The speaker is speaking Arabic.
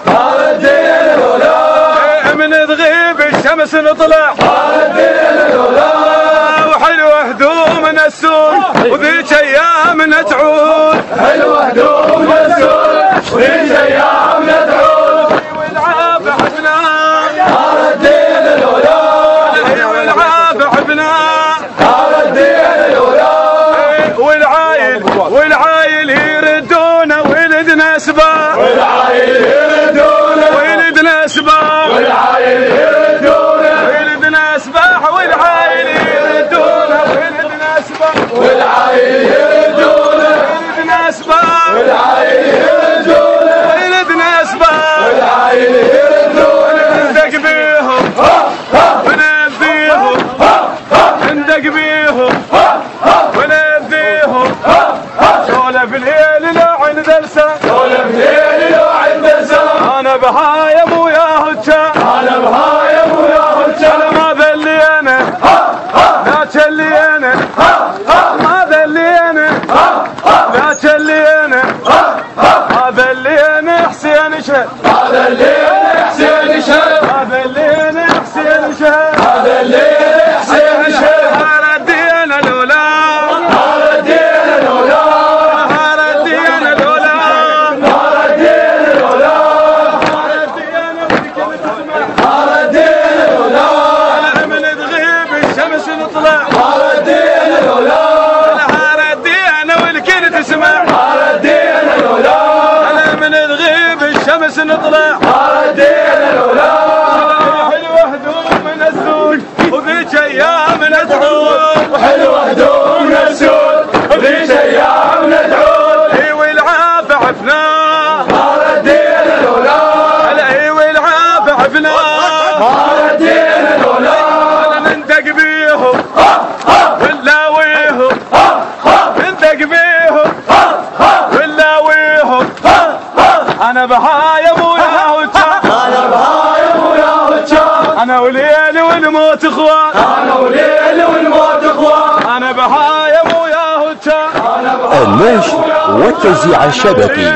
نهار الدين الأولى من تغيب الشمس نطلع نهار الدين الأولى وحلوة هدومنا السود وذيك أيامنا تعود حلوة هدومنا السود وذيك أيامنا تعود والعاب حبنا نهار الدين الأولى والعاب حبنا نهار الدين الأولى والعايل يردونا ولدنا سباع والعايل يردونا ولدنا سباع والعايل يردونا ولدنا سباع والعايل يردونا ولدنا سباع والعايل يردونا ولدنا سباع والعايل يردونا ولدنا سباع والعايل يردونا ندق بيهم ونبيهم ندق بيهم ونبيهم سولف الليل لو عند لسان سولف ليلي لو عند لسان انا بهايم وياه الجان انا بهايم وياه الجان ما ذلينا لا تشلينا ما ذلينا لا تشلينا هذا اللي حسين شهد هذا الليل حسين شهد هذا اللي حسين شهد هذا الليل حسين شهد نهار الدين الأولى نهار الدين الأولى نهار الدين الأولى نهار الدين الأولى نهار الدين نهار الدين الأولى من تغيب الشمس نطلع نهار الدين الأولى نهار الدين والكل تسمع نهار الدين الأولى من تغيب الشمس نطلع نهار الدين الأولى حلوة هدومنا السود وذيك أيامنا تعود وحلوة هدومنا السود وذيك أيامنا تعود والعاب عفنا نهار الدين الأولى والعاب عفنا نهار الدين الأولى نندق بيهم ونلاويهم نندق بيهم ونلاويهم انا بهايم وياه الجان أنا بهايم وياه الجان انا وليل والموت اخوان أنا وليل والموت إخوان انا بهايم وياه الجان أنا بهايم النشر والتوزيع الشبكي